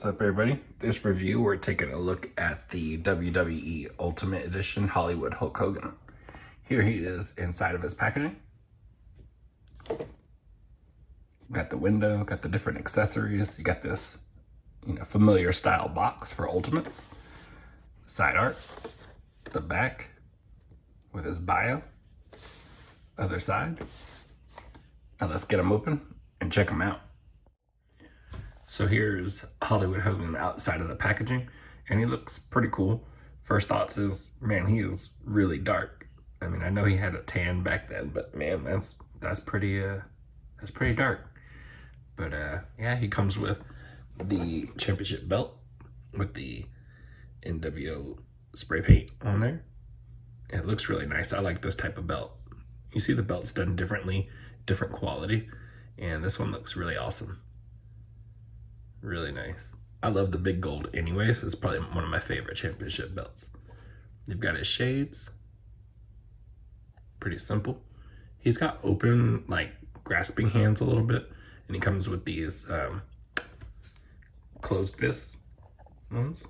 What's up, everybody? This review, we're taking a look at the WWE Ultimate Edition Hollywood Hulk Hogan. Here he is inside of his packaging. Got the window, got the different accessories. You got this, familiar style box for Ultimates. Side art, the back with his bio, other side. Now let's get him open and check him out. So here's Hollywood Hogan outside of the packaging, and he looks pretty cool. First thoughts is, man, he is really dark. I mean, I know he had a tan back then, but man, that's pretty dark. But yeah, he comes with the championship belt with the NWO spray paint on there. It looks really nice. I like this type of belt. You see the belts done differently, different quality, and this one looks really awesome. Really nice. I love the big gold anyways. It's probably one of my favorite championship belts. You've got his shades. Pretty simple. He's got open, like, grasping hands a little bit. And he comes with these closed fist ones.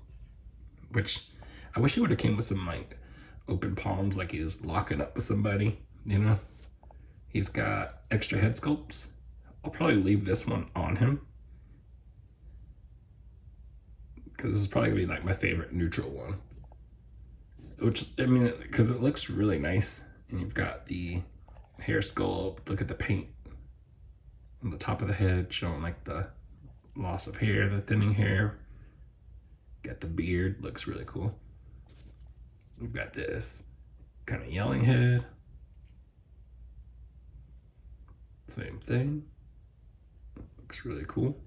Which, I wish he would have came with some, like, open palms, like he's locking up with somebody, you know? He's got extra head sculpts. I'll probably leave this one on him, because this is probably gonna be like my favorite neutral one. Which, I mean, because it looks really nice. And you've got the hair sculpt. Look at the paint on the top of the head, showing like the loss of hair, the thinning hair. Got the beard, looks really cool. We've got this kind of yelling head. Same thing. Looks really cool.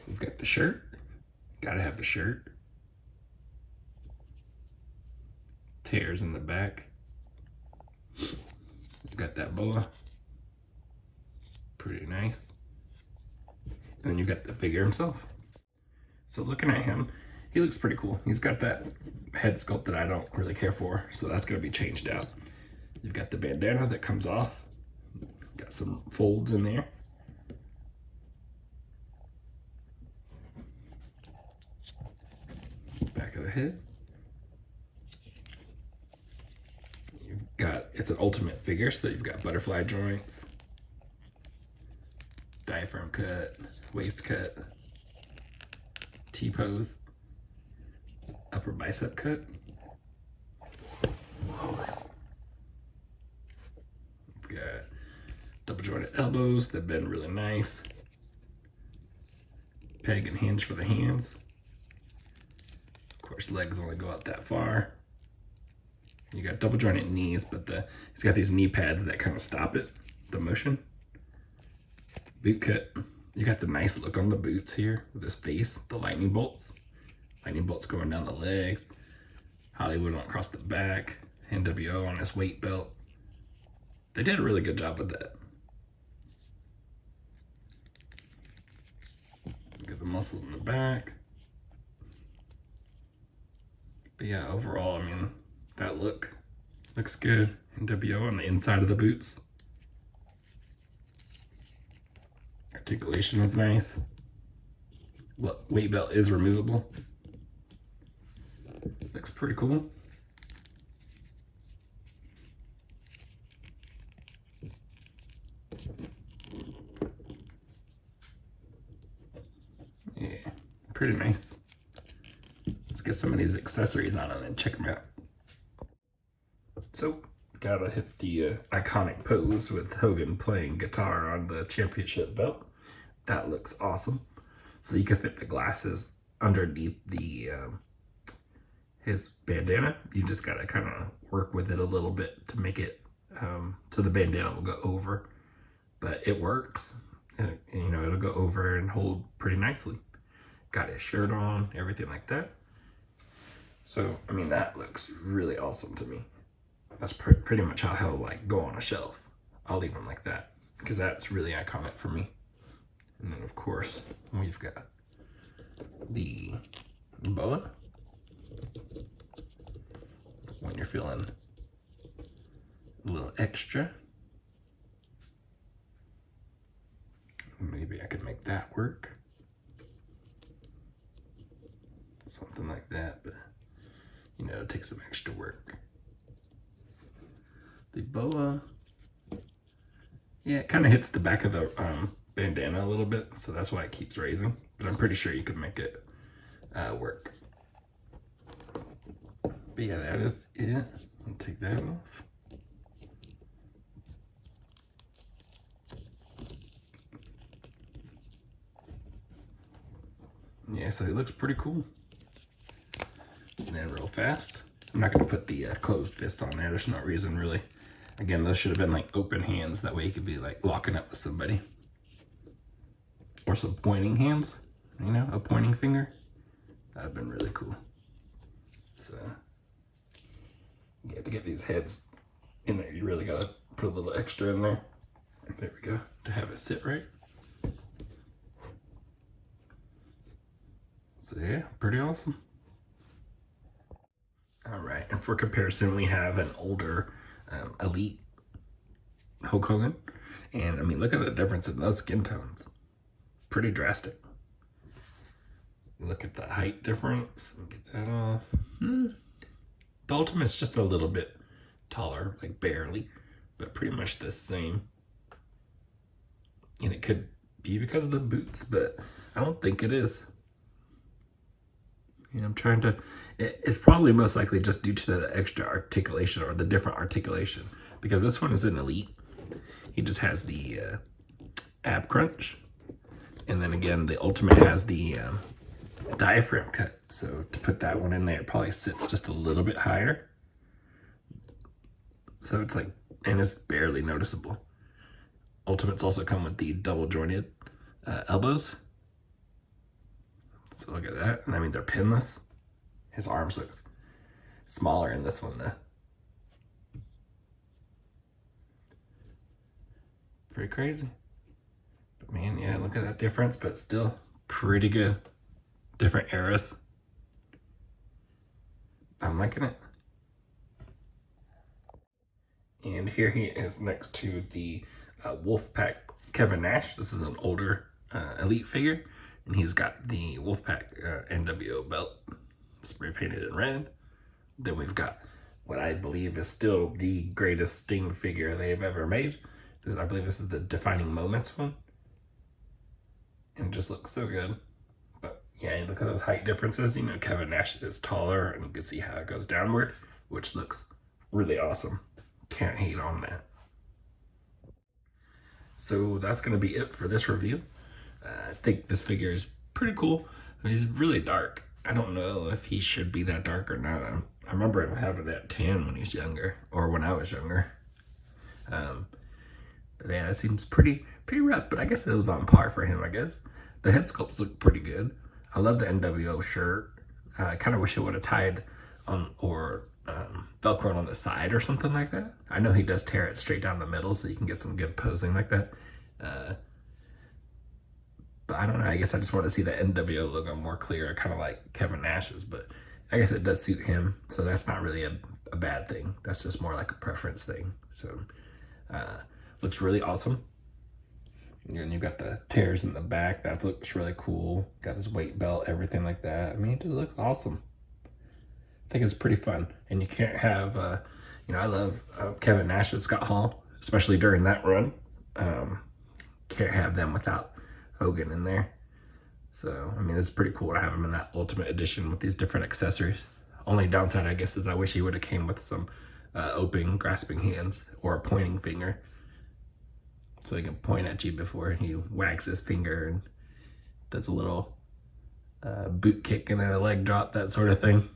We've got the shirt. Gotta have the shirt. Tears in the back. Got that boa. Pretty nice. And then you got the figure himself. So looking at him, he looks pretty cool. He's got that head sculpt that I don't really care for, so that's gonna be changed out. You've got the bandana that comes off. Got some folds in there. Back of the head. You've got, it's an ultimate figure, so you've got butterfly joints, diaphragm cut, waist cut, T-pose, upper bicep cut. You've got double jointed elbows that bend really nice. Peg and hinge for the hands. Of course, legs only go out that far. You got double jointed knees, but he's got these knee pads that kind of stop it, the motion. Boot cut. You got the nice look on the boots here with his face, the lightning bolts. Lightning bolts going down the legs. Hollywood on across the back. NWO on his weight belt. They did a really good job with that. Get the muscles in the back. But yeah, overall, I mean, that looks good. NWO on the inside of the boots. Articulation is nice. Weight belt is removable. Looks pretty cool. Yeah, pretty nice. Let's get some of these accessories on and then check them out. So, gotta hit the iconic pose with Hogan playing guitar on the championship belt. That looks awesome. So you can fit the glasses underneath the his bandana. You just gotta kind of work with it a little bit to make it so the bandana will go over. But it works, and it'll go over and hold pretty nicely. Got his shirt on, everything like that. So I mean, that looks really awesome to me. That's pretty much how he'll like go on a shelf. I'll leave him like that because that's really iconic for me. And then of course we've got the boa. When you're feeling a little extra, maybe I could make that work. something like that, but you know, it takes some extra work. The boa, yeah, it kind of hits the back of the bandana a little bit, so that's why it keeps raising, but I'm pretty sure you can make it work. But yeah, that is it. I'll take that off. Yeah, so it looks pretty cool. And then real fast, I'm not going to put the closed fist on there. There's no reason really. Again, those should have been like open hands. That way you could be like locking up with somebody. Or some pointing hands, you know, a pointing finger. That would have been really cool. So you have to get these heads in there. You really got to put a little extra in there. There we go, to have it sit right. So yeah, pretty awesome. All right, and for comparison, we have an older elite Hulk Hogan. And I mean, look at the difference in those skin tones. Pretty drastic. Look at the height difference. Get that off. The Ultimate's just a little bit taller, like barely, but pretty much the same. And it could be because of the boots, but I don't think it is. You know, I'm trying to, it's probably most likely just due to the extra articulation or the different articulation, because this one is an elite. He just has the ab crunch. And then again, the Ultimate has the diaphragm cut. So to put that one in there, it probably sits just a little bit higher. So it's like, and it's barely noticeable. Ultimates also come with the double jointed elbows. So look at that. And I mean, they're pinless. His arms look smaller in this one though. Pretty crazy. But man, yeah, look at that difference, but still pretty good. Different eras. I'm liking it. And here he is next to the Wolfpack Kevin Nash. This is an older elite figure. And he's got the Wolfpack NWO belt spray painted in red. Then we've got what I believe is still the greatest Sting figure they've ever made. I believe this is the Defining Moments one. And it just looks so good. But yeah, look at those height differences. You know, Kevin Nash is taller, and you can see how it goes downward, which looks really awesome. Can't hate on that. So that's going to be it for this review. I think this figure is pretty cool. I mean, he's really dark. I don't know if he should be that dark or not. I remember him having that tan when he was younger, or when I was younger. But yeah, it seems pretty rough, but I guess it was on par for him, I guess. The head sculpts look pretty good. I love the NWO shirt. I kind of wish it would have tied on or Velcroed on the side or something like that. I know he does tear it straight down the middle, so you can get some good posing like that. But I don't know, I guess I just want to see the NWO logo more clear, kind of like Kevin Nash's, but I guess it does suit him, so that's not really a bad thing. That's just more like a preference thing. So, looks really awesome. And you've got the tears in the back. That looks really cool. Got his weight belt, everything like that. I mean, it just looks awesome. I think it's pretty fun. And you can't have, you know, I love Kevin Nash and Scott Hall, especially during that run. Can't have them without Hogan in there. So, I mean, it's pretty cool to have him in that Ultimate Edition with these different accessories. Only downside, I guess, is I wish he would have came with some open, grasping hands or a pointing finger. So he can point at you before he wags his finger and does a little boot kick and a leg drop, that sort of thing.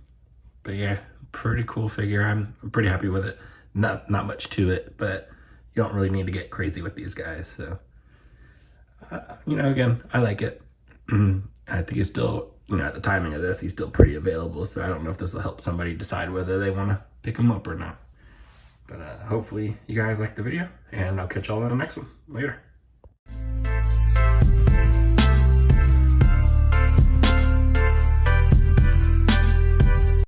But yeah, pretty cool figure. I'm pretty happy with it. Not much to it, but you don't really need to get crazy with these guys. So, you know, again, I like it. I think he's still, you know, at the timing of this, he's still pretty available. So I don't know if this will help somebody decide whether they want to pick him up or not. But hopefully you guys liked the video, and I'll catch y'all in the next one. Later.